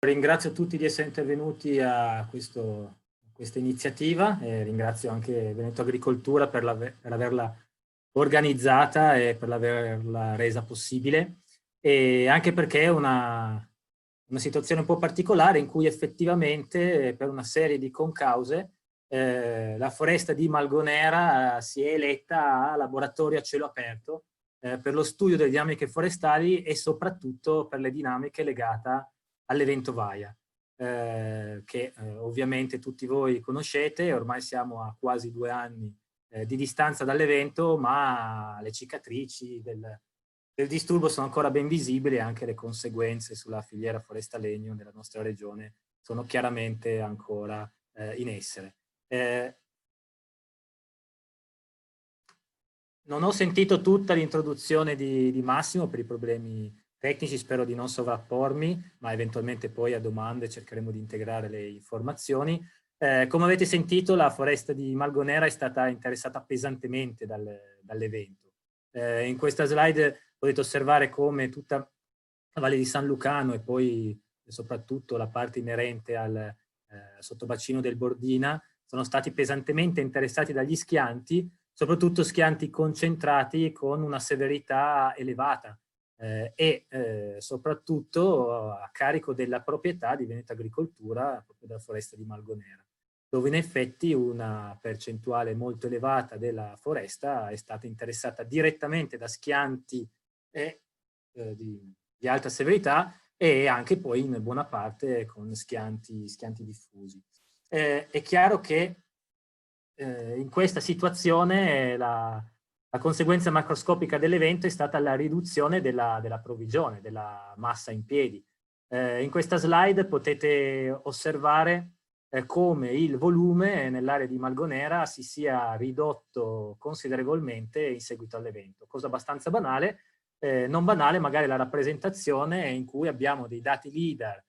Ringrazio tutti di essere intervenuti a questa iniziativa e ringrazio anche Veneto Agricoltura per averla organizzata e per averla resa possibile, e anche perché è una situazione un po' particolare in cui effettivamente per una serie di concause la foresta di Malgonera si è eletta a laboratorio a cielo aperto per lo studio delle dinamiche forestali e soprattutto per le dinamiche legate all'evento Vaia, che ovviamente tutti voi conoscete. Ormai siamo a quasi 2 anni di distanza dall'evento, ma le cicatrici del disturbo sono ancora ben visibili e anche le conseguenze sulla filiera foresta-legno della nostra regione sono chiaramente ancora in essere. Non ho sentito tutta l'introduzione di Massimo per i problemi tecnici, spero di non sovrappormi, ma eventualmente poi a domande cercheremo di integrare le informazioni. Come avete sentito, la foresta di Malgonera è stata interessata pesantemente dall'evento. In questa slide potete osservare come tutta la Valle di San Lucano e poi soprattutto la parte inerente al sottobacino del Bordina sono stati pesantemente interessati dagli schianti, soprattutto schianti concentrati con una severità elevata soprattutto a carico della proprietà di Veneto Agricoltura, proprio della foresta di Malgonera, dove in effetti una percentuale molto elevata della foresta è stata interessata direttamente da schianti di alta severità e anche poi in buona parte con schianti diffusi. È chiaro che in questa situazione la conseguenza macroscopica dell'evento è stata la riduzione della provvigione, della massa in piedi. In questa slide potete osservare come il volume nell'area di Malgonera si sia ridotto considerevolmente in seguito all'evento, cosa abbastanza banale. Non banale magari la rappresentazione in cui abbiamo dei dati LIDAR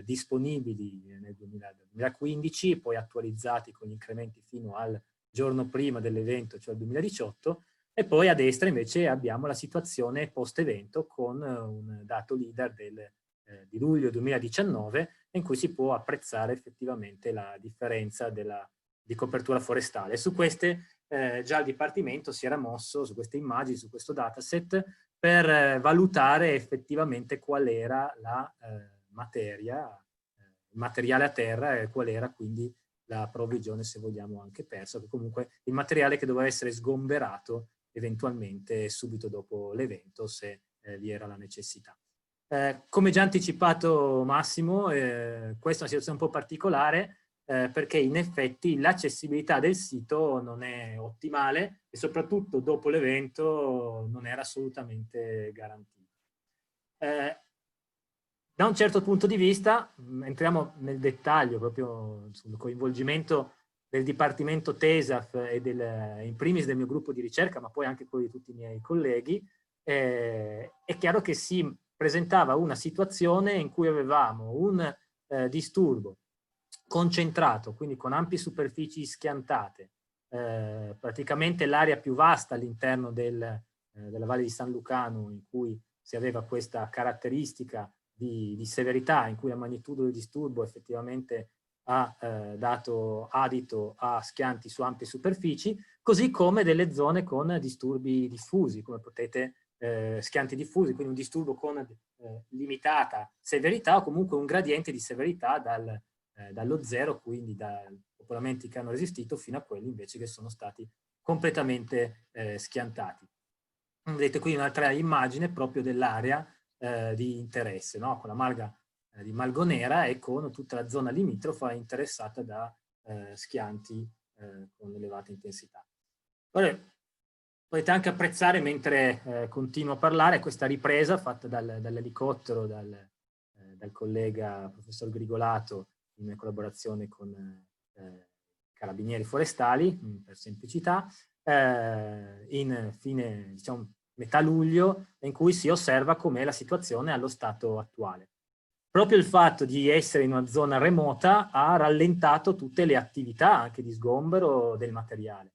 disponibili nel 2015, poi attualizzati con gli incrementi fino al giorno prima dell'evento, cioè il 2018, e poi a destra invece abbiamo la situazione post-evento con un dato LIDAR di luglio 2019 in cui si può apprezzare effettivamente la differenza di copertura forestale. Su queste già il Dipartimento si era mosso, su queste immagini, su questo dataset, per valutare effettivamente qual era la materia, il materiale a terra e qual era quindi la provvigione, se vogliamo, anche persa, che comunque il materiale che doveva essere sgomberato eventualmente subito dopo l'evento se vi era la necessità. Come già anticipato Massimo, questa è una situazione un po' particolare perché in effetti l'accessibilità del sito non è ottimale e soprattutto dopo l'evento non era assolutamente garantita. Da un certo punto di vista, entriamo nel dettaglio proprio sul coinvolgimento del Dipartimento TESAF e in primis del mio gruppo di ricerca, ma poi anche quello di tutti i miei colleghi. È chiaro che si presentava una situazione in cui avevamo un disturbo concentrato, quindi con ampie superfici schiantate, praticamente l'area più vasta all'interno della Valle di San Lucano, in cui si aveva questa caratteristica di severità, in cui la magnitudo del disturbo effettivamente ha dato adito a schianti su ampie superfici, così come delle zone con disturbi diffusi, come potete schianti diffusi, quindi un disturbo con limitata severità o comunque un gradiente di severità dallo zero, quindi dai popolamenti che hanno resistito fino a quelli invece che sono stati completamente schiantati. Vedete qui un'altra immagine proprio dell'area di interesse, no? Con la malga di Malgonera e con tutta la zona limitrofa interessata da schianti con elevata intensità. Ora, potete anche apprezzare, mentre continuo a parlare, questa ripresa fatta dall'elicottero, dal collega professor Grigolato in collaborazione con Carabinieri Forestali, per semplicità, in fine, diciamo, metà luglio, in cui si osserva com'è la situazione allo stato attuale. Proprio il fatto di essere in una zona remota ha rallentato tutte le attività anche di sgombero del materiale.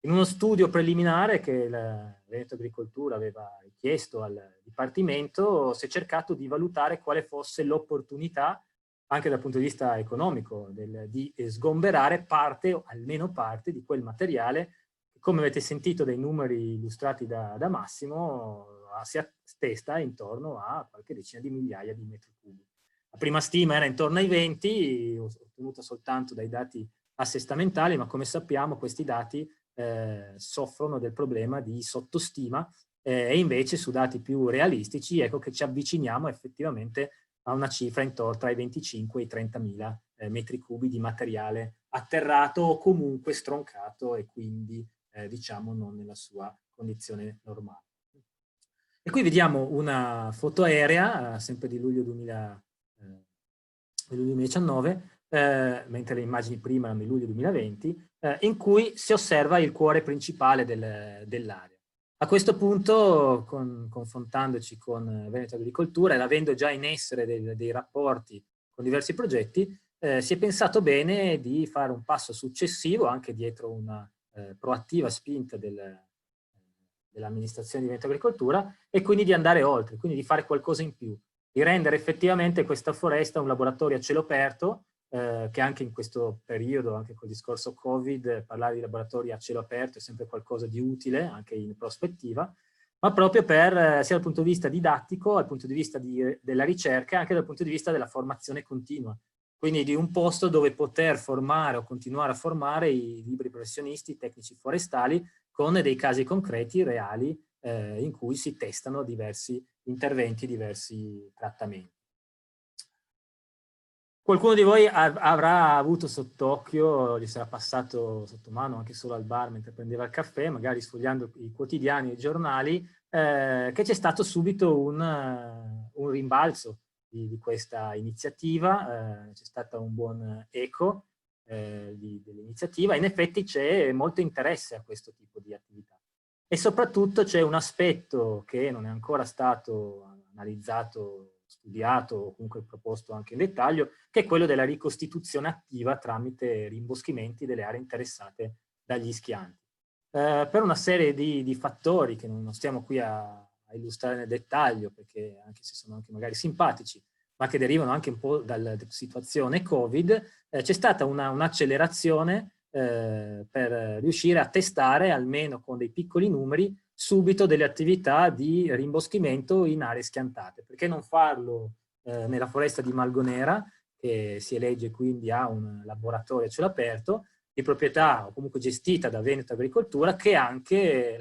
In uno studio preliminare che il Veneto Agricoltura aveva richiesto al Dipartimento si è cercato di valutare quale fosse l'opportunità anche dal punto di vista economico, di sgomberare parte, o almeno parte, di quel materiale che, come avete sentito dai numeri illustrati da Massimo, si attesta intorno a qualche decina di migliaia di metri cubi. La prima stima era intorno ai 20, ottenuta soltanto dai dati assestamentali, ma come sappiamo questi dati soffrono del problema di sottostima, e invece su dati più realistici ecco che ci avviciniamo effettivamente a una cifra intorno tra i 25 e i 30.000 metri cubi di materiale atterrato o comunque stroncato e quindi diciamo non nella sua condizione normale. E qui vediamo una foto aerea, sempre di luglio 2019, mentre le immagini prima erano di luglio 2020, in cui si osserva il cuore principale dell'area. A questo punto, confrontandoci con Veneto Agricoltura e avendo già in essere dei rapporti con diversi progetti, si è pensato bene di fare un passo successivo, anche dietro una proattiva spinta dell'amministrazione di Veneto Agricoltura, e quindi di andare oltre, quindi di fare qualcosa in più, di rendere effettivamente questa foresta un laboratorio a cielo aperto, che anche in questo periodo, anche col discorso Covid, parlare di laboratori a cielo aperto è sempre qualcosa di utile, anche in prospettiva, ma proprio per, sia dal punto di vista didattico, dal punto di vista della ricerca, e anche dal punto di vista della formazione continua. Quindi di un posto dove poter formare o continuare a formare i liberi professionisti, i tecnici forestali, con dei casi concreti, reali, in cui si testano diversi interventi, diversi trattamenti. Qualcuno di voi avrà avuto sott'occhio, gli sarà passato sotto mano anche solo al bar mentre prendeva il caffè, magari sfogliando i quotidiani e i giornali, che c'è stato subito un rimbalzo di questa iniziativa, c'è stato un buon eco dell'iniziativa. In effetti c'è molto interesse a questo tipo di attività e soprattutto c'è un aspetto che non è ancora stato analizzato, studiato o comunque proposto anche in dettaglio, che è quello della ricostituzione attiva tramite rimboschimenti delle aree interessate dagli schianti. Per una serie di fattori che non stiamo qui a illustrare nel dettaglio, perché anche se sono anche magari simpatici, ma che derivano anche un po' dalla situazione Covid, c'è stata un'accelerazione per riuscire a testare, almeno con dei piccoli numeri, subito delle attività di rimboschimento in aree schiantate. Perché non farlo nella foresta di Malgonera, che si elegge quindi a un laboratorio a cielo aperto, di proprietà o comunque gestita da Veneto Agricoltura, che è anche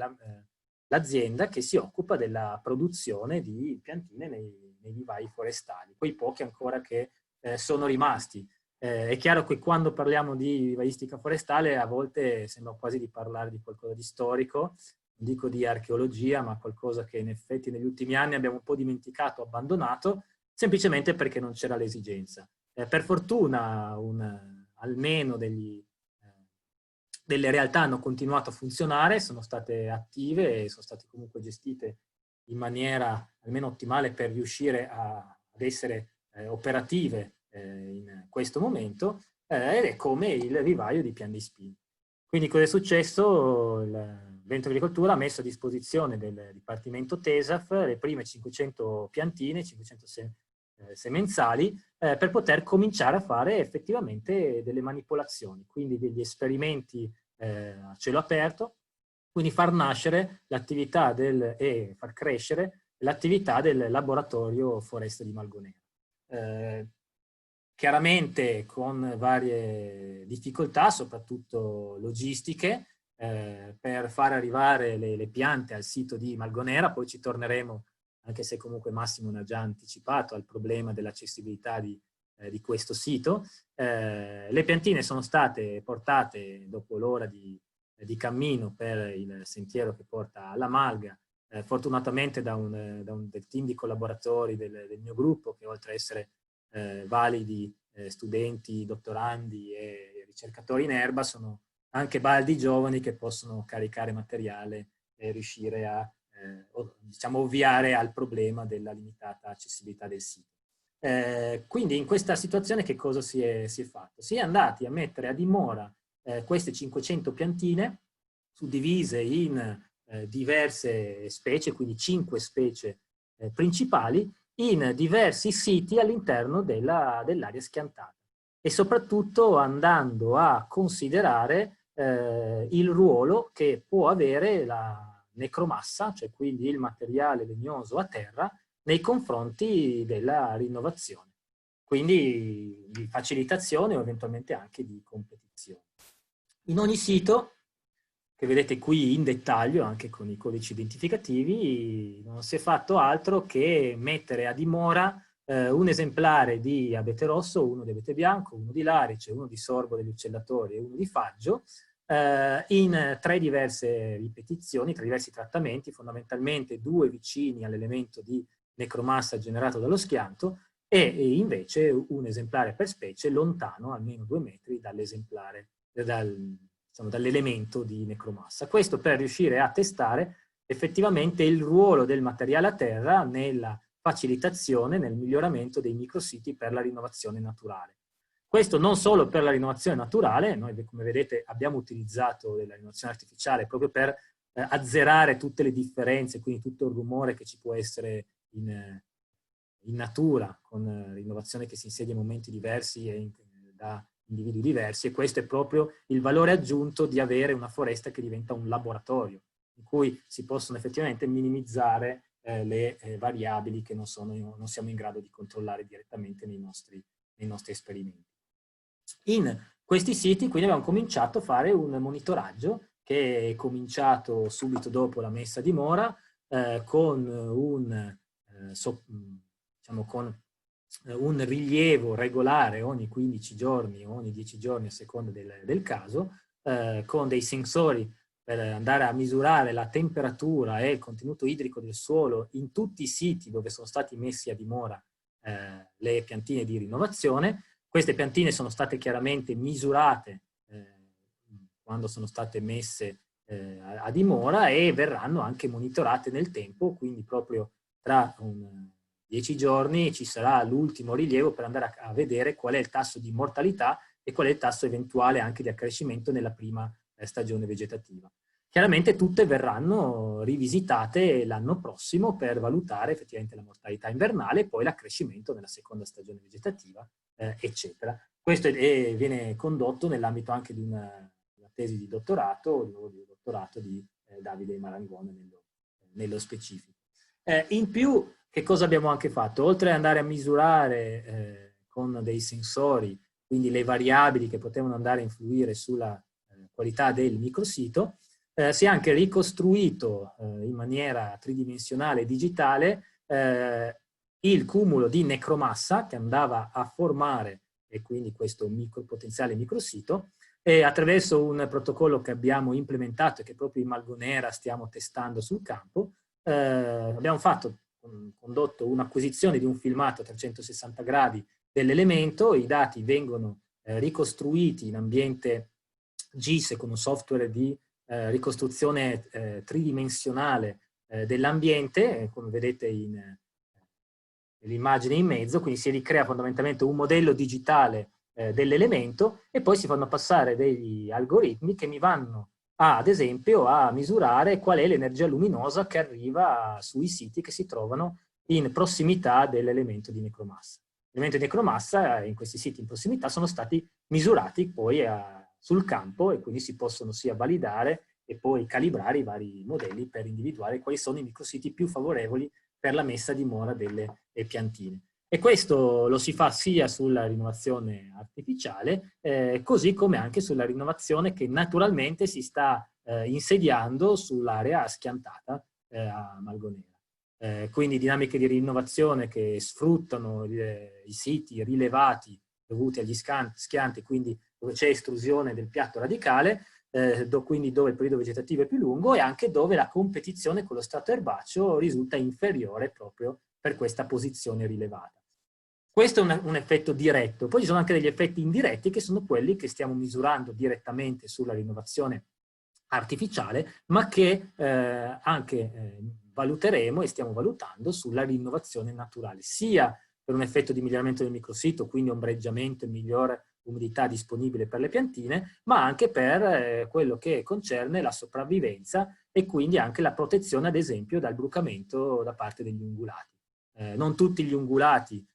l'azienda che si occupa della produzione di piantine nei vivai forestali, quei pochi ancora che sono rimasti. È chiaro che quando parliamo di vivaistica forestale a volte sembra quasi di parlare di qualcosa di storico, non dico di archeologia, ma qualcosa che in effetti negli ultimi anni abbiamo un po' dimenticato, abbandonato, semplicemente perché non c'era l'esigenza. Per fortuna almeno delle realtà hanno continuato a funzionare, sono state attive e sono state comunque gestite in maniera almeno ottimale per riuscire ad essere operative in questo momento, ed è come il vivaio di Pian di Spina. Quindi cosa è successo? Il Veneto Agricoltura ha messo a disposizione del Dipartimento TESAF le prime 500 piantine, 500 semenzali, per poter cominciare a fare effettivamente delle manipolazioni, quindi degli esperimenti a cielo aperto, quindi far nascere l'attività e far crescere l'attività del laboratorio Foreste di Malgonera. Chiaramente con varie difficoltà, soprattutto logistiche, per far arrivare le piante al sito di Malgonera. Poi ci torneremo, anche se comunque Massimo ne ha già anticipato, al problema dell'accessibilità di questo sito. Le piantine sono state portate dopo l'ora di cammino per il sentiero che porta alla Malga, fortunatamente da del team di collaboratori del mio gruppo, che oltre a essere validi studenti, dottorandi e ricercatori in erba, sono anche baldi giovani che possono caricare materiale e riuscire a diciamo, ovviare al problema della limitata accessibilità del sito. Quindi in questa situazione che cosa si è fatto? Si è andati a mettere a dimora queste 500 piantine suddivise in diverse specie, quindi 5 specie principali, in diversi siti all'interno dell'area schiantata e soprattutto andando a considerare il ruolo che può avere la necromassa, cioè quindi il materiale legnoso a terra, nei confronti della rinnovazione, quindi di facilitazione o eventualmente anche di competizione. In ogni sito, che vedete qui in dettaglio, anche con i codici identificativi, non si è fatto altro che mettere a dimora un esemplare di abete rosso, uno di abete bianco, uno di larice, uno di sorbo degli uccellatori e uno di faggio, in 3 diverse ripetizioni, 3 diversi trattamenti, fondamentalmente 2 vicini all'elemento di necromassa generato dallo schianto e invece un esemplare per specie lontano almeno 2 metri dall'esemplare, dall'elemento di necromassa. Questo per riuscire a testare effettivamente il ruolo del materiale a terra nella facilitazione, nel miglioramento dei micrositi per la rinnovazione naturale. Questo non solo per la rinnovazione naturale, noi come vedete abbiamo utilizzato la rinnovazione artificiale proprio per azzerare tutte le differenze, quindi tutto il rumore che ci può essere in natura, con rinnovazione che si insedia in momenti diversi e da individui diversi, e questo è proprio il valore aggiunto di avere una foresta che diventa un laboratorio, in cui si possono effettivamente minimizzare le variabili che non siamo in grado di controllare direttamente nei nostri esperimenti. In questi siti quindi abbiamo cominciato a fare un monitoraggio che è cominciato subito dopo la messa a dimora con un rilievo regolare ogni 15 giorni o ogni 10 giorni a seconda del caso, con dei sensori per andare a misurare la temperatura e il contenuto idrico del suolo in tutti i siti dove sono stati messi a dimora le piantine di rinnovazione. Queste piantine sono state chiaramente misurate quando sono state messe a dimora e verranno anche monitorate nel tempo, quindi proprio tra 10 giorni ci sarà l'ultimo rilievo per andare a vedere qual è il tasso di mortalità e qual è il tasso eventuale anche di accrescimento nella prima stagione vegetativa. Chiaramente tutte verranno rivisitate l'anno prossimo per valutare effettivamente la mortalità invernale e poi l'accrescimento nella seconda stagione vegetativa, eccetera. Questo viene condotto nell'ambito anche di una tesi di dottorato, di Davide Marangone nello specifico. In più, che cosa abbiamo anche fatto? Oltre ad andare a misurare con dei sensori, quindi le variabili che potevano andare a influire sulla qualità del microsito, si è anche ricostruito in maniera tridimensionale e digitale il cumulo di necromassa che andava a formare e quindi questo potenziale microsito, e attraverso un protocollo che abbiamo implementato e che proprio in Malgonera stiamo testando sul campo, abbiamo condotto un'acquisizione di un filmato a 360 gradi dell'elemento, i dati vengono ricostruiti in ambiente GIS con un software di ricostruzione tridimensionale dell'ambiente, come vedete nell'immagine in mezzo, quindi si ricrea fondamentalmente un modello digitale dell'elemento e poi si fanno passare degli algoritmi che mi vanno ad esempio a misurare qual è l'energia luminosa che arriva sui siti che si trovano in prossimità dell'elemento di necromassa. L'elemento di necromassa in questi siti in prossimità sono stati misurati poi sul campo e quindi si possono sia validare e poi calibrare i vari modelli per individuare quali sono i micrositi più favorevoli per la messa a dimora delle piantine. E questo lo si fa sia sulla rinnovazione artificiale, così come anche sulla rinnovazione che naturalmente si sta insediando sull'area schiantata a Malgonera. Quindi dinamiche di rinnovazione che sfruttano i siti rilevati dovuti agli schianti, quindi dove c'è estrusione del piatto radicale, quindi dove il periodo vegetativo è più lungo e anche dove la competizione con lo strato erbaceo risulta inferiore proprio per questa posizione rilevata. Questo è un effetto diretto. Poi ci sono anche degli effetti indiretti che sono quelli che stiamo misurando direttamente sulla rinnovazione artificiale, ma che anche valuteremo e stiamo valutando sulla rinnovazione naturale, sia per un effetto di miglioramento del microsito, quindi ombreggiamento e migliore umidità disponibile per le piantine, ma anche per quello che concerne la sopravvivenza e quindi anche la protezione, ad esempio, dal brucamento da parte degli ungulati. non tutti gli ungulati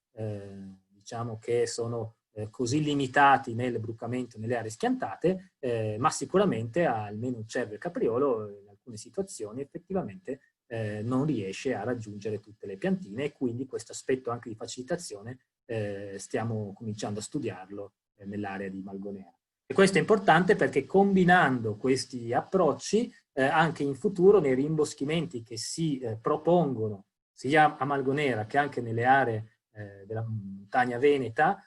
diciamo che sono così limitati nel brucamento nelle aree schiantate, ma sicuramente almeno un cervo e capriolo in alcune situazioni effettivamente non riesce a raggiungere tutte le piantine, e quindi questo aspetto anche di facilitazione stiamo cominciando a studiarlo nell'area di Malgonera. E questo è importante perché combinando questi approcci anche in futuro nei rimboschimenti che si propongono sia a Malgonera che anche nelle aree della montagna veneta,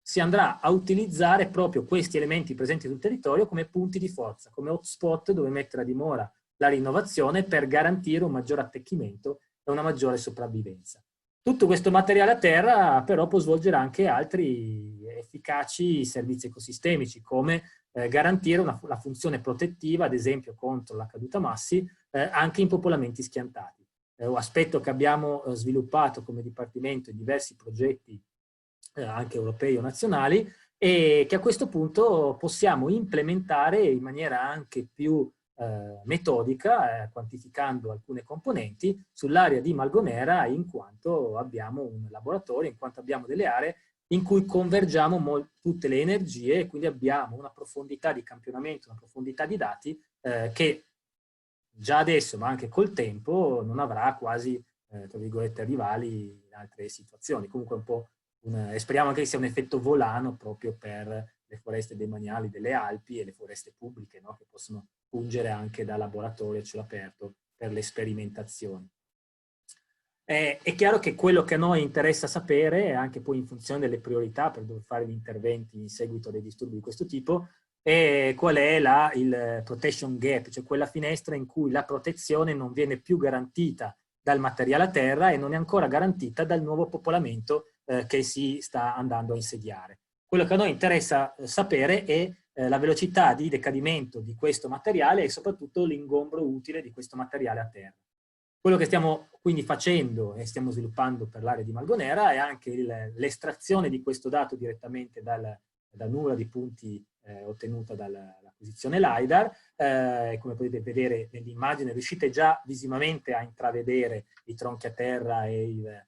si andrà a utilizzare proprio questi elementi presenti sul territorio come punti di forza, come hotspot dove mettere a dimora la rinnovazione per garantire un maggior attecchimento e una maggiore sopravvivenza. Tutto questo materiale a terra però può svolgere anche altri efficaci servizi ecosistemici, come garantire la funzione protettiva, ad esempio contro la caduta massi, anche in popolamenti schiantati. Un aspetto che abbiamo sviluppato come Dipartimento in diversi progetti anche europei o nazionali, e che a questo punto possiamo implementare in maniera anche più metodica, quantificando alcune componenti sull'area di Malgonera, in quanto abbiamo un laboratorio, in quanto abbiamo delle aree in cui convergiamo tutte le energie, e quindi abbiamo una profondità di campionamento, una profondità di dati che già adesso, ma anche col tempo, non avrà quasi, tra virgolette, rivali in altre situazioni. Comunque un po' e speriamo anche che sia un effetto volano proprio per le foreste demaniali delle Alpi e le foreste pubbliche, no? Che possono fungere anche da laboratorio a cielo aperto per le sperimentazioni. È chiaro che quello che a noi interessa sapere, anche poi in funzione delle priorità per dove fare gli interventi in seguito a dei disturbi di questo tipo, è qual è il protection gap, cioè quella finestra in cui la protezione non viene più garantita dal materiale a terra e non è ancora garantita dal nuovo popolamento che si sta andando a insediare. Quello che a noi interessa sapere è la velocità di decadimento di questo materiale e soprattutto l'ingombro utile di questo materiale a terra. Quello che stiamo quindi facendo e stiamo sviluppando per l'area di Malgonera è anche l'estrazione di questo dato direttamente dal numero di punti ottenuta dall'acquisizione LiDAR. Come potete vedere nell'immagine riuscite già visivamente a intravedere i tronchi a terra e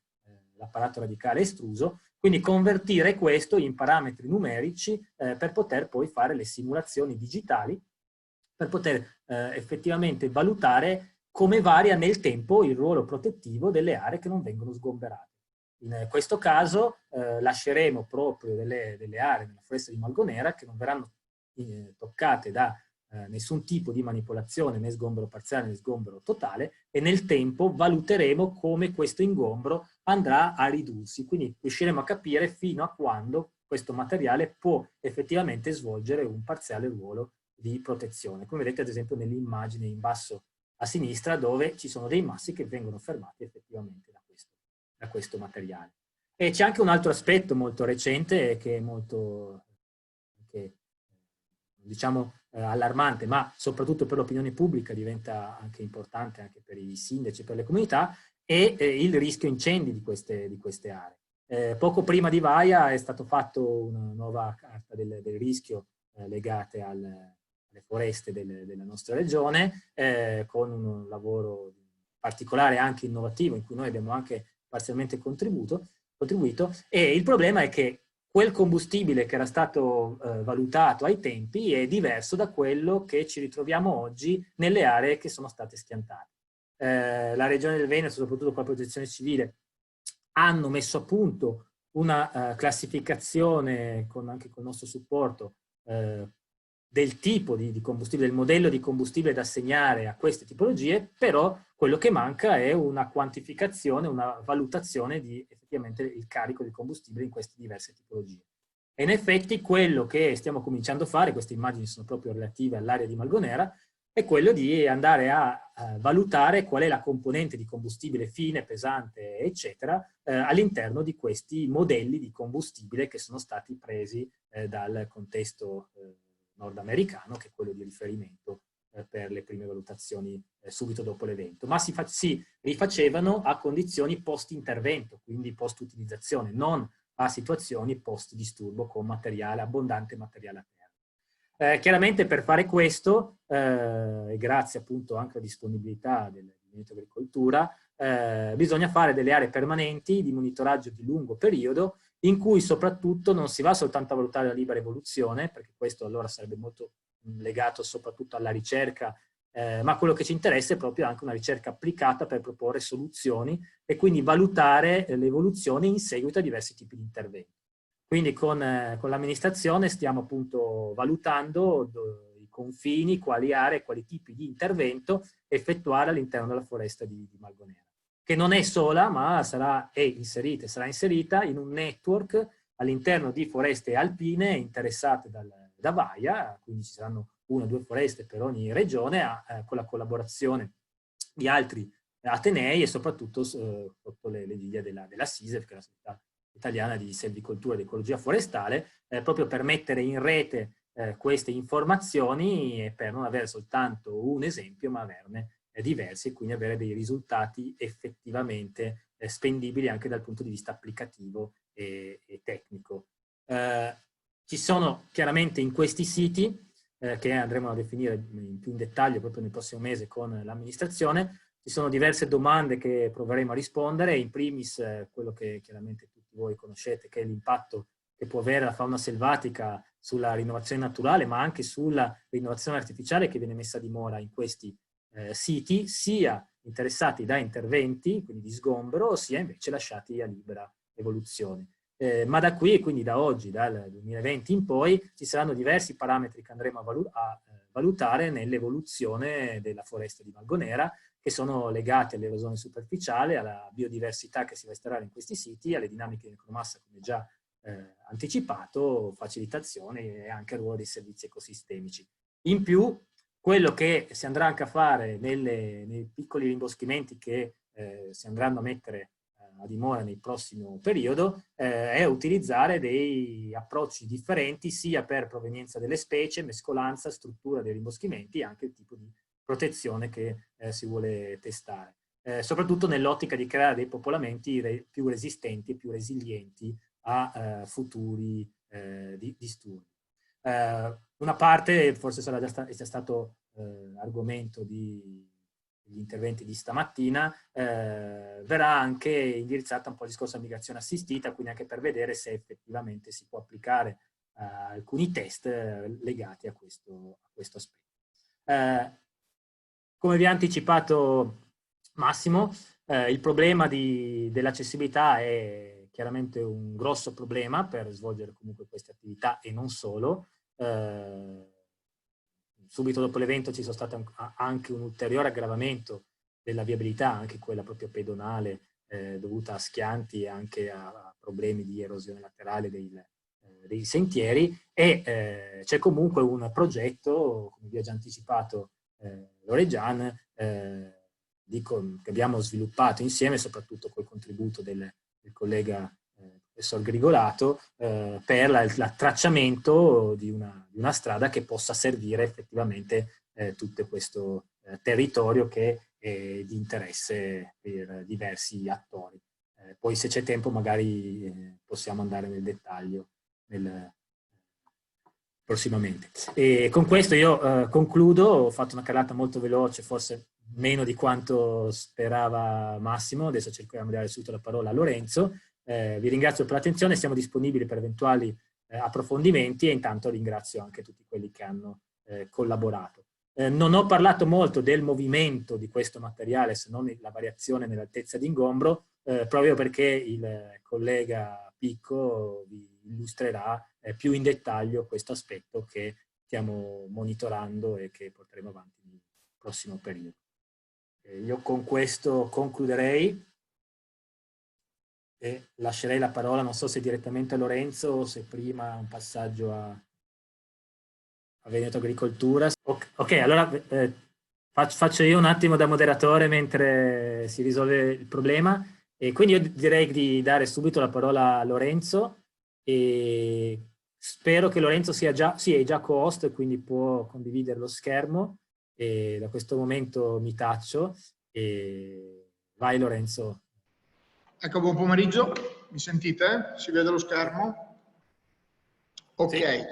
l'apparato radicale estruso, quindi convertire questo in parametri numerici per poter poi fare le simulazioni digitali, per poter effettivamente valutare come varia nel tempo il ruolo protettivo delle aree che non vengono sgomberate. In questo caso lasceremo proprio delle aree nella foresta di Malgonera che non verranno toccate da nessun tipo di manipolazione, né sgombero parziale né sgombero totale, e nel tempo valuteremo come questo ingombro andrà a ridursi, quindi riusciremo a capire fino a quando questo materiale può effettivamente svolgere un parziale ruolo di protezione, come vedete ad esempio nell'immagine in basso a sinistra, dove ci sono dei massi che vengono fermati effettivamente da questo materiale. E c'è anche un altro aspetto molto recente che è molto, diciamo, allarmante, ma soprattutto per l'opinione pubblica diventa anche importante anche per i sindaci e per le comunità, è il rischio incendi di queste aree. Poco prima di Vaia è stato fatto una nuova carta del rischio legate alle foreste della nostra regione, con un lavoro particolare anche innovativo in cui noi abbiamo anche parzialmente contribuito, e il problema è che quel combustibile che era stato valutato ai tempi è diverso da quello che ci ritroviamo oggi nelle aree che sono state schiantate. La Regione del Veneto, soprattutto con la Protezione Civile, hanno messo a punto una classificazione anche con il nostro supporto del tipo di combustibile, del modello di combustibile da assegnare a queste tipologie, però quello che manca è una quantificazione, una valutazione di effettivamente il carico di combustibile in queste diverse tipologie. E in effetti quello che stiamo cominciando a fare, queste immagini sono proprio relative all'area di Malgonera, è quello di andare a valutare qual è la componente di combustibile fine, pesante, eccetera, all'interno di questi modelli di combustibile che sono stati presi dal contesto nordamericano, che è quello di riferimento per le prime valutazioni subito dopo l'evento, ma si rifacevano a condizioni post-intervento, quindi post-utilizzazione, non a situazioni post-disturbo con abbondante materiale a terra. Chiaramente per fare questo, e grazie appunto anche alla disponibilità del Ministero dell'Agricoltura, bisogna fare delle aree permanenti di monitoraggio di lungo periodo, in cui soprattutto non si va soltanto a valutare la libera evoluzione, perché questo allora sarebbe molto legato soprattutto alla ricerca, ma quello che ci interessa è proprio anche una ricerca applicata per proporre soluzioni e quindi valutare l'evoluzione in seguito a diversi tipi di interventi. Quindi con l'amministrazione stiamo appunto valutando i confini, quali aree, quali tipi di intervento effettuare all'interno della foresta di Malgonera, che non è sola, ma sarà inserita in un network all'interno di foreste alpine interessate da VAIA, quindi ci saranno 1 o 2 foreste per ogni regione, con la collaborazione di altri atenei e soprattutto sotto l'egida della SISEF, che è la Società Italiana di Selvicoltura ed Ecologia Forestale, proprio per mettere in rete queste informazioni e per non avere soltanto un esempio, ma averne diversi e quindi avere dei risultati effettivamente spendibili anche dal punto di vista applicativo e tecnico. Ci sono chiaramente in questi siti, che andremo a definire più in dettaglio proprio nel prossimo mese con l'amministrazione, ci sono diverse domande che proveremo a rispondere, in primis quello che chiaramente tutti voi conoscete, che è l'impatto che può avere la fauna selvatica sulla rinnovazione naturale, ma anche sulla rinnovazione artificiale che viene messa a dimora in questi siti, sia interessati da interventi, quindi di sgombero, sia invece lasciati a libera evoluzione. Ma da qui, quindi da oggi, dal 2020 in poi, ci saranno diversi parametri che andremo a valutare nell'evoluzione della foresta di Malgonera, che sono legati all'erosione superficiale, alla biodiversità che si va a instaurare in questi siti, alle dinamiche di necromassa, come già anticipato, facilitazione e anche al ruolo dei servizi ecosistemici. In più, quello che si andrà anche a fare nei piccoli rimboschimenti che si andranno a mettere a dimora nel prossimo periodo è utilizzare dei approcci differenti sia per provenienza delle specie, mescolanza, struttura dei rimboschimenti e anche il tipo di protezione che si vuole testare. Soprattutto nell'ottica di creare dei popolamenti più resistenti e più resilienti a futuri disturbi. Una parte, forse sarà già stato argomento degli interventi di stamattina, verrà anche indirizzata un po' al discorso della migrazione assistita, quindi anche per vedere se effettivamente si può applicare alcuni test legati a questo aspetto. Come vi ha anticipato Massimo, il problema dell'accessibilità è chiaramente un grosso problema per svolgere comunque queste attività e non solo. Subito dopo l'evento ci sono stato anche un ulteriore aggravamento della viabilità, anche quella proprio pedonale, dovuta a schianti e anche a problemi di erosione laterale dei sentieri, e c'è comunque un progetto, come vi ha già anticipato Loregian, che abbiamo sviluppato insieme, soprattutto col contributo del collega professor Grigolato, per il tracciamento di una strada che possa servire effettivamente tutto questo territorio che è di interesse per diversi attori. Poi se c'è tempo magari possiamo andare nel dettaglio prossimamente. E con questo io concludo, ho fatto una carrellata molto veloce, forse meno di quanto sperava Massimo, adesso cerchiamo di dare subito la parola a Lorenzo. Vi ringrazio per l'attenzione, siamo disponibili per eventuali approfondimenti e intanto ringrazio anche tutti quelli che hanno collaborato. Non ho parlato molto del movimento di questo materiale, se non la variazione nell'altezza di ingombro, proprio perché il collega Picco vi illustrerà più in dettaglio questo aspetto che stiamo monitorando e che porteremo avanti nel prossimo periodo. Io con questo concluderei e lascerei la parola, non so se direttamente a Lorenzo o se prima un passaggio a Veneto Agricoltura. Ok, allora faccio io un attimo da moderatore mentre si risolve il problema, e quindi io direi di dare subito la parola a Lorenzo e spero che Lorenzo sia già co-host e quindi può condividere lo schermo, e da questo momento mi taccio e vai Lorenzo. Ecco, buon pomeriggio, mi sentite? Si vede lo schermo? Ok. Sì.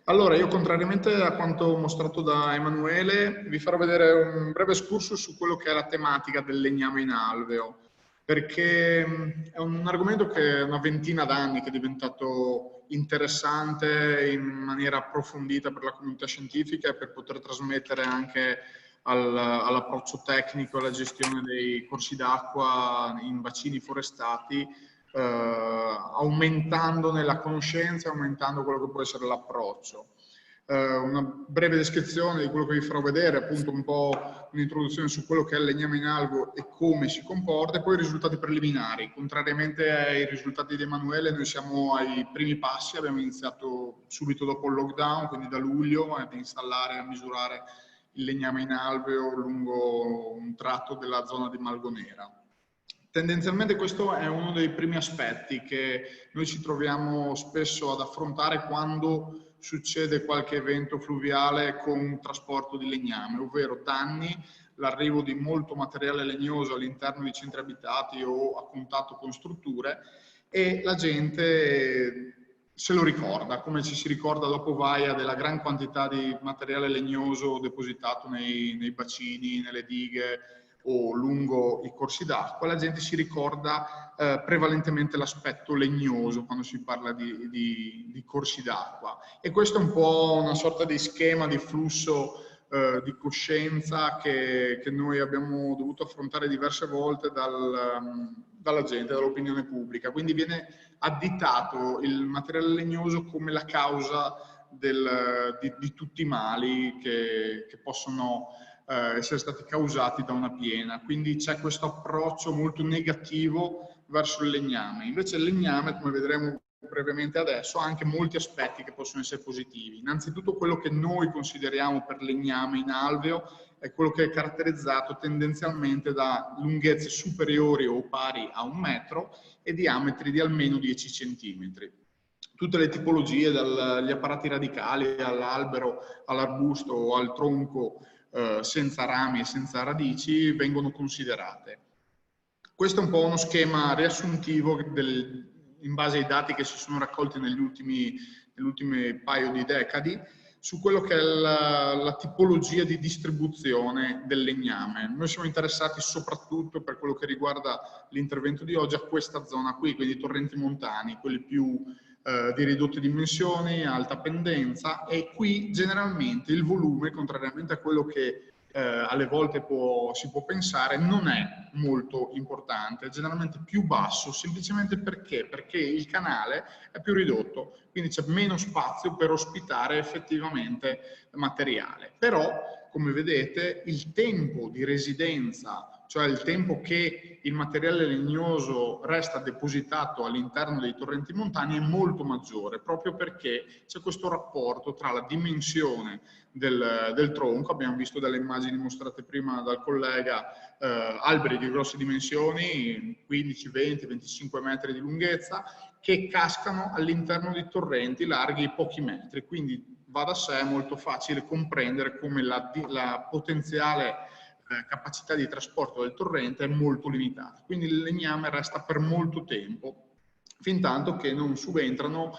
Allora, io contrariamente a quanto mostrato da Emanuele, vi farò vedere un breve excursus su quello che è la tematica del legname in alveo, perché è un argomento che è una ventina d'anni che è diventato interessante in maniera approfondita per la comunità scientifica e per poter trasmettere anche all'approccio tecnico alla gestione dei corsi d'acqua in bacini forestati, aumentandone la conoscenza e aumentando quello che può essere l'approccio. Una breve descrizione di quello che vi farò vedere, appunto un po' un'introduzione su quello che è il legname in alveo e come si comporta, e poi i risultati preliminari. Contrariamente ai risultati di Emanuele, noi siamo ai primi passi, abbiamo iniziato subito dopo il lockdown, quindi da luglio, ad installare e a misurare il legname in alveo lungo un tratto della zona di Malgonera. Tendenzialmente questo è uno dei primi aspetti che noi ci troviamo spesso ad affrontare quando succede qualche evento fluviale con trasporto di legname, ovvero danni, l'arrivo di molto materiale legnoso all'interno di centri abitati o a contatto con strutture, e la gente se lo ricorda, come ci si ricorda dopo Vaia della gran quantità di materiale legnoso depositato nei bacini, nelle dighe o lungo i corsi d'acqua. La gente si ricorda prevalentemente l'aspetto legnoso quando si parla di corsi d'acqua, e questo è un po' una sorta di schema di flusso di coscienza che noi abbiamo dovuto affrontare diverse volte dalla gente, dall'opinione pubblica. Quindi viene additato il materiale legnoso come la causa di tutti i mali che possono essere stati causati da una piena. Quindi c'è questo approccio molto negativo verso il legname. Invece il legname, come vedremo brevemente adesso, ha anche molti aspetti che possono essere positivi. Innanzitutto quello che noi consideriamo per legname in alveo è quello che è caratterizzato tendenzialmente da lunghezze superiori o pari a 1 metro e diametri di almeno 10 centimetri. Tutte le tipologie, dagli apparati radicali all'albero, all'arbusto o al tronco senza rami e senza radici, vengono considerate. Questo è un po' uno schema riassuntivo in base ai dati che si sono raccolti negli ultimi paio di decadi su quello che è la tipologia di distribuzione del legname. Noi siamo interessati soprattutto, per quello che riguarda l'intervento di oggi, a questa zona qui, quindi i torrenti montani, quelli più di ridotte dimensioni, alta pendenza, e qui generalmente il volume, contrariamente a quello che alle volte si può pensare, non è molto importante, è generalmente più basso, semplicemente perché il canale è più ridotto, quindi c'è meno spazio per ospitare effettivamente materiale. Però, come vedete, il tempo di residenza, cioè il tempo che il materiale legnoso resta depositato all'interno dei torrenti montani, è molto maggiore, proprio perché c'è questo rapporto tra la dimensione del tronco. Abbiamo visto dalle immagini mostrate prima dal collega alberi di grosse dimensioni, 15, 20, 25 metri di lunghezza, che cascano all'interno di torrenti larghi pochi metri, quindi va da sé, è molto facile comprendere come la potenziale capacità di trasporto del torrente è molto limitata. Quindi il legname resta per molto tempo, fin tanto che non subentrano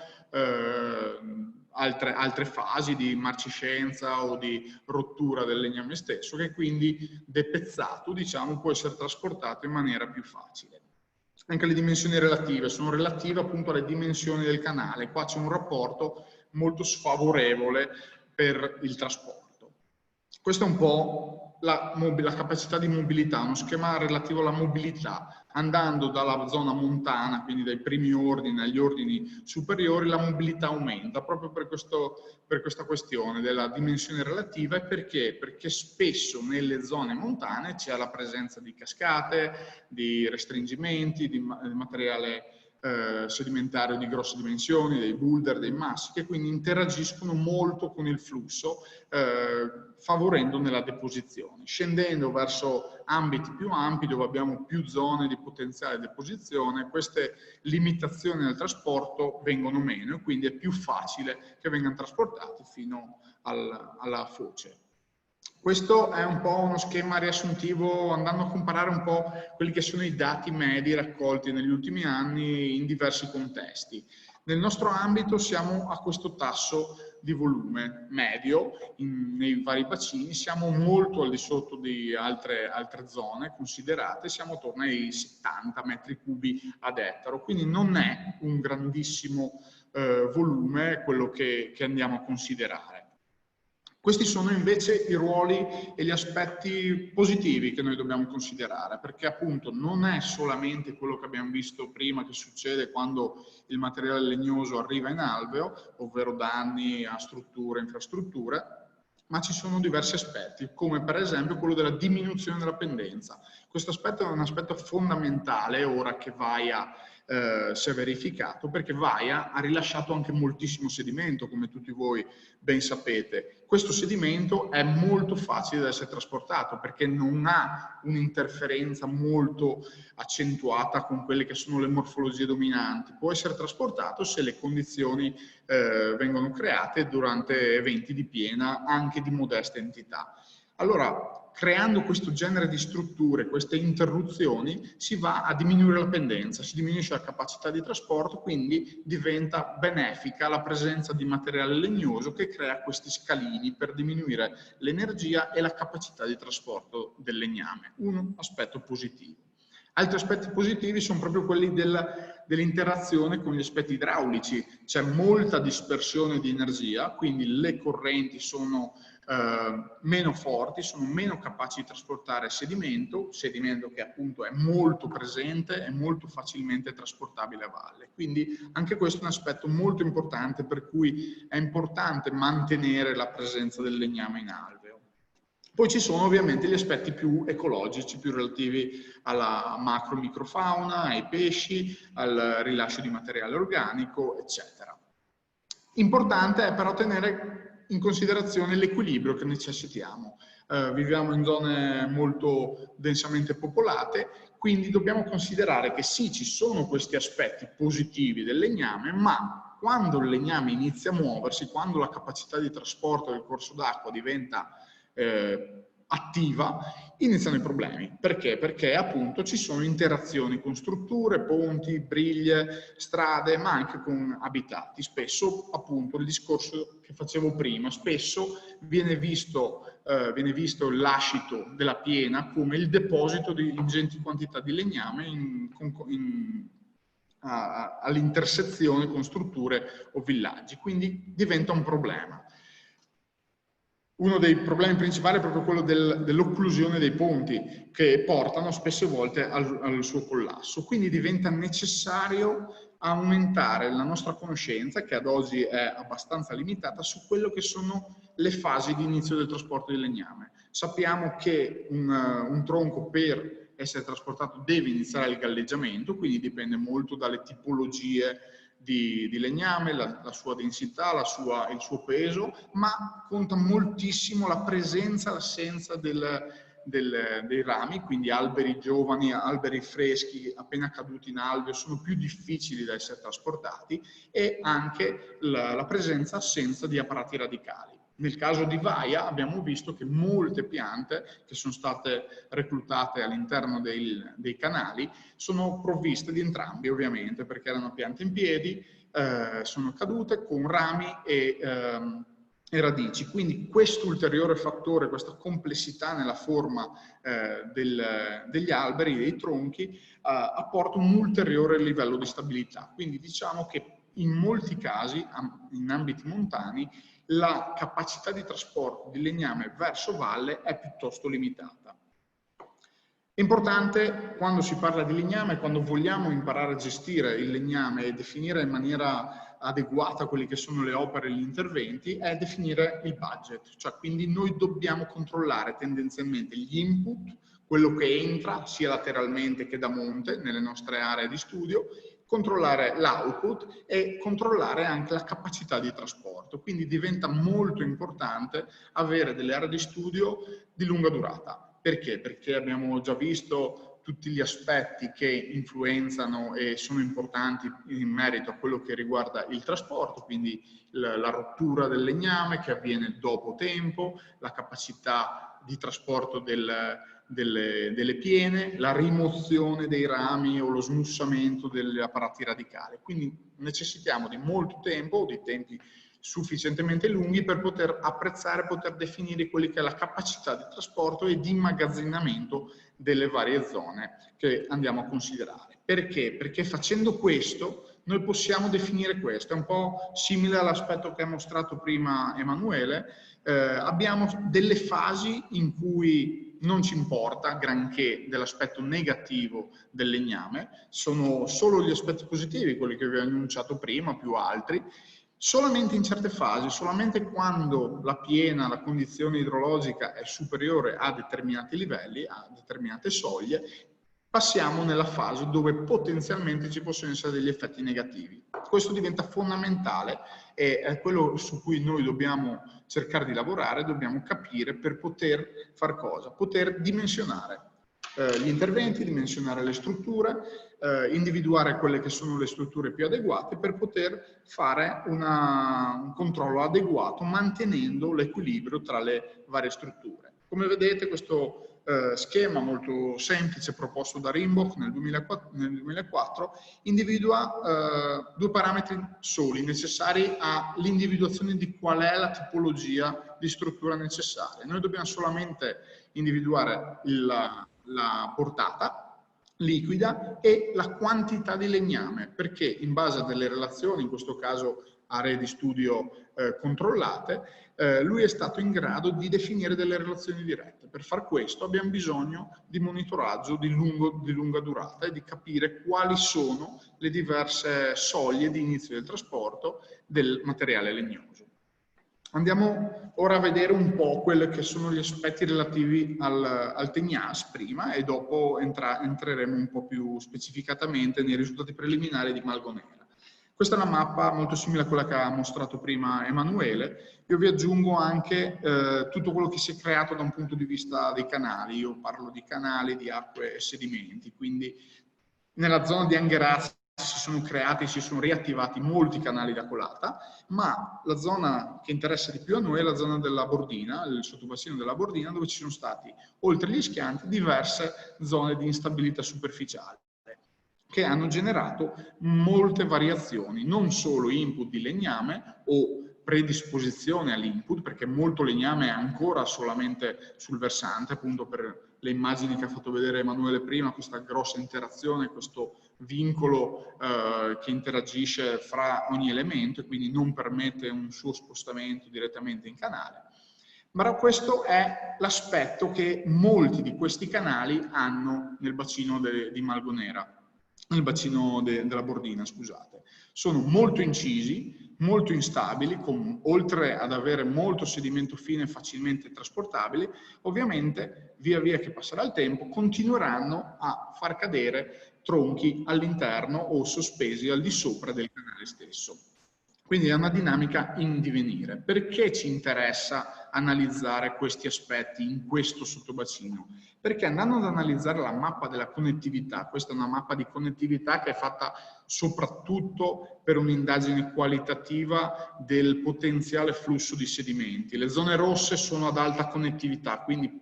altre fasi di marciscenza o di rottura del legname stesso, che quindi depezzato, diciamo, può essere trasportato in maniera più facile. Anche le dimensioni relative sono relative appunto alle dimensioni del canale. Qua c'è un rapporto molto sfavorevole per il trasporto. Questo è un po' la capacità di mobilità, uno schema relativo alla mobilità. Andando dalla zona montana, quindi dai primi ordini agli ordini superiori, la mobilità aumenta proprio per questa questione della dimensione relativa. E perché? Perché spesso nelle zone montane c'è la presenza di cascate, di restringimenti, di materiale sedimentario di grosse dimensioni, dei boulder, dei massi, che quindi interagiscono molto con il flusso, favorendone la deposizione. Scendendo verso ambiti più ampi, dove abbiamo più zone di potenziale deposizione, queste limitazioni nel trasporto vengono meno, e quindi è più facile che vengano trasportati fino alla foce. Questo è un po' uno schema riassuntivo, andando a comparare un po' quelli che sono i dati medi raccolti negli ultimi anni in diversi contesti. Nel nostro ambito siamo a questo tasso di volume medio nei vari bacini, siamo molto al di sotto di altre zone considerate, siamo attorno ai 70 metri cubi ad ettaro, quindi non è un grandissimo volume quello che andiamo a considerare. Questi sono invece i ruoli e gli aspetti positivi che noi dobbiamo considerare, perché appunto non è solamente quello che abbiamo visto prima che succede quando il materiale legnoso arriva in alveo, ovvero danni a strutture, infrastrutture, ma ci sono diversi aspetti, come per esempio quello della diminuzione della pendenza. Questo aspetto è un aspetto fondamentale ora che VAIA si è verificato, perché VAIA ha rilasciato anche moltissimo sedimento, come tutti voi ben sapete. Questo sedimento è molto facile da essere trasportato perché non ha un'interferenza molto accentuata con quelle che sono le morfologie dominanti. Può essere trasportato se le condizioni vengono create durante eventi di piena, anche di modesta entità. Allora, creando questo genere di strutture, queste interruzioni, si va a diminuire la pendenza, si diminuisce la capacità di trasporto, quindi diventa benefica la presenza di materiale legnoso che crea questi scalini per diminuire l'energia e la capacità di trasporto del legname. Un aspetto positivo. Altri aspetti positivi sono proprio quelli dell'interazione con gli aspetti idraulici. C'è molta dispersione di energia, quindi le correnti sono meno forti, sono meno capaci di trasportare sedimento che appunto è molto presente e molto facilmente trasportabile a valle. Quindi anche questo è un aspetto molto importante, per cui è importante mantenere la presenza del legname in alveo. Poi ci sono ovviamente gli aspetti più ecologici, più relativi alla macro-microfauna, ai pesci, al rilascio di materiale organico, eccetera. Importante è però tenere in considerazione l'equilibrio che necessitiamo. Viviamo in zone molto densamente popolate, quindi dobbiamo considerare che sì, ci sono questi aspetti positivi del legname, ma quando il legname inizia a muoversi, quando la capacità di trasporto del corso d'acqua diventa attiva, iniziano i problemi. Perché? Perché appunto ci sono interazioni con strutture, ponti, briglie, strade, ma anche con abitati. Spesso appunto il discorso che facevo prima, spesso viene visto il lascito della piena come il deposito di ingenti quantità di legname all'intersezione con strutture o villaggi, quindi diventa un problema. Uno dei problemi principali è proprio quello dell'occlusione dei ponti, che portano spesse volte al suo collasso. Quindi diventa necessario aumentare la nostra conoscenza, che ad oggi è abbastanza limitata, su quello che sono le fasi di inizio del trasporto di legname. Sappiamo che un tronco per essere trasportato deve iniziare il galleggiamento, quindi dipende molto dalle tipologie di legname, la sua densità, il suo peso, ma conta moltissimo la presenza, l'assenza dei rami, quindi alberi giovani, alberi freschi appena caduti in alveo sono più difficili da essere trasportati, e anche la presenza, assenza di apparati radicali. Nel caso di VAIA abbiamo visto che molte piante che sono state reclutate all'interno dei canali sono provviste di entrambi, ovviamente, perché erano piante in piedi, sono cadute con rami e radici. Quindi questo ulteriore fattore, questa complessità nella forma degli alberi, dei tronchi, apporta un ulteriore livello di stabilità. Quindi diciamo che in molti casi, in ambiti montani, la capacità di trasporto di legname verso valle è piuttosto limitata. È importante, quando si parla di legname, quando vogliamo imparare a gestire il legname e definire in maniera adeguata quelle che sono le opere e gli interventi, è definire il budget. Cioè, quindi noi dobbiamo controllare tendenzialmente gli input, quello che entra sia lateralmente che da monte nelle nostre aree di studio, controllare l'output e controllare anche la capacità di trasporto. Quindi diventa molto importante avere delle aree di studio di lunga durata. Perché? Perché abbiamo già visto tutti gli aspetti che influenzano e sono importanti in merito a quello che riguarda il trasporto, quindi la rottura del legname che avviene dopo tempo, la capacità di trasporto delle piene, la rimozione dei rami o lo smussamento degli apparati radicali. Quindi necessitiamo di molto tempo, di tempi sufficientemente lunghi per poter apprezzare, poter definire quelli che è la capacità di trasporto e di immagazzinamento delle varie zone che andiamo a considerare. Perché? Perché facendo questo noi possiamo definire questo. È un po' simile all'aspetto che ha mostrato prima Emanuele. Abbiamo delle fasi in cui non ci importa granché dell'aspetto negativo del legname, sono solo gli aspetti positivi, quelli che vi ho enunciato prima, più altri. Solamente in certe fasi, solamente quando la piena, la condizione idrologica è superiore a determinati livelli, a determinate soglie, passiamo nella fase dove potenzialmente ci possono essere degli effetti negativi. Questo diventa fondamentale e è quello su cui noi dobbiamo cercare di lavorare, dobbiamo capire per poter far cosa? Poter dimensionare gli interventi, dimensionare le strutture, individuare quelle che sono le strutture più adeguate per poter fare un controllo adeguato mantenendo l'equilibrio tra le varie strutture. Come vedete questo schema molto semplice proposto da Rimbaud nel 2004 individua due parametri soli necessari all'individuazione di qual è la tipologia di struttura necessaria. Noi dobbiamo solamente individuare la portata liquida e la quantità di legname, perché in base a delle relazioni, in questo caso aree di studio controllate, lui è stato in grado di definire delle relazioni dirette. Per far questo abbiamo bisogno di monitoraggio di lunga durata e di capire quali sono le diverse soglie di inizio del trasporto del materiale legnoso. Andiamo ora a vedere un po' quelli che sono gli aspetti relativi al TEGNAS prima e dopo entreremo un po' più specificatamente nei risultati preliminari di Malgonera. Questa è una mappa molto simile a quella che ha mostrato prima Emanuele. Io vi aggiungo anche tutto quello che si è creato da un punto di vista dei canali. Io parlo di canali, di acque e sedimenti, quindi nella zona di Angherazzi si sono creati, si sono riattivati molti canali da colata, ma la zona che interessa di più a noi è la zona della Bordina, il sottobacino della Bordina, dove ci sono stati, oltre agli schianti, diverse zone di instabilità superficiale che hanno generato molte variazioni, non solo input di legname o predisposizione all'input, perché molto legname è ancora solamente sul versante, appunto per le immagini che ha fatto vedere Emanuele prima, questa grossa interazione, questo vincolo che interagisce fra ogni elemento e quindi non permette un suo spostamento direttamente in canale. Ma questo è l'aspetto che molti di questi canali hanno nel bacino di Malgonera, nel bacino della Bordina, scusate. Sono molto incisi, molto instabili, oltre ad avere molto sedimento fine e facilmente trasportabili, ovviamente via via che passerà il tempo continueranno a far cadere tronchi all'interno o sospesi al di sopra del canale stesso. Quindi è una dinamica in divenire. Perché ci interessa analizzare questi aspetti in questo sottobacino? Perché andando ad analizzare la mappa della connettività, questa è una mappa di connettività che è fatta soprattutto per un'indagine qualitativa del potenziale flusso di sedimenti. Le zone rosse sono ad alta connettività, quindi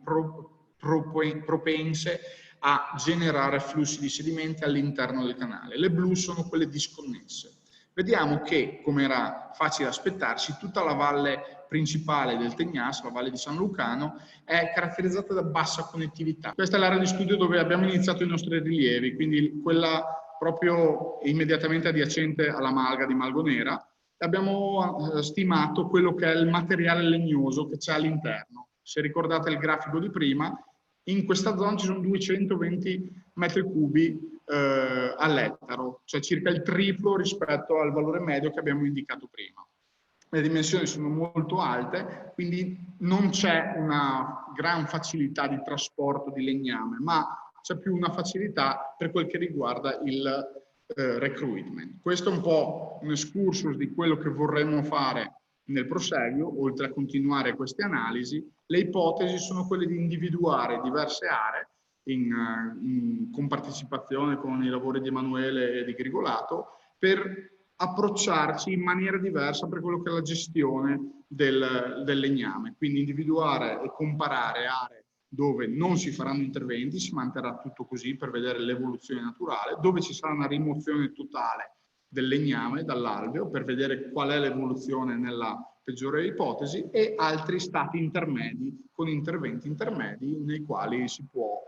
propense a generare flussi di sedimenti all'interno del canale. Le blu sono quelle disconnesse. Vediamo che, come era facile aspettarsi, tutta la valle principale del Tegnas, la valle di San Lucano, è caratterizzata da bassa connettività. Questa è l'area di studio dove abbiamo iniziato i nostri rilievi, quindi quella proprio immediatamente adiacente alla malga di Malgonera. Abbiamo stimato quello che è il materiale legnoso che c'è all'interno. Se ricordate il grafico di prima, in questa zona ci sono 220 metri cubi all'ettaro, cioè circa il triplo rispetto al valore medio che abbiamo indicato prima. Le dimensioni sono molto alte, quindi non c'è una gran facilità di trasporto di legname, ma c'è più una facilità per quel che riguarda il recruitment. Questo è un po' un excursus di quello che vorremmo fare nel proseguio, oltre a continuare queste analisi. Le ipotesi sono quelle di individuare diverse aree in compartecipazione con i lavori di Emanuele e di Grigolato per approcciarci in maniera diversa per quello che è la gestione del legname, quindi individuare e comparare aree dove non si faranno interventi, si manterrà tutto così per vedere l'evoluzione naturale, dove ci sarà una rimozione totale del legname dall'alveo per vedere qual è l'evoluzione nella peggiore ipotesi, e altri stati intermedi con interventi intermedi nei quali si può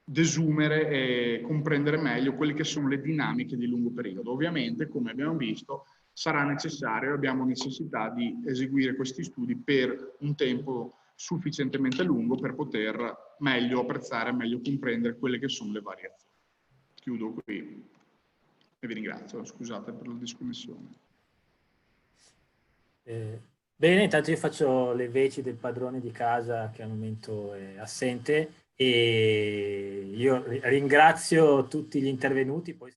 desumere e comprendere meglio quelle che sono le dinamiche di lungo periodo. Ovviamente, come abbiamo visto, sarà necessario, abbiamo necessità di eseguire questi studi per un tempo sufficientemente lungo per poter meglio apprezzare, meglio comprendere quelle che sono le variazioni. Chiudo qui e vi ringrazio, scusate per la disconnessione. Bene, intanto io faccio le veci del padrone di casa che al momento è assente, e io ringrazio tutti gli intervenuti. Poi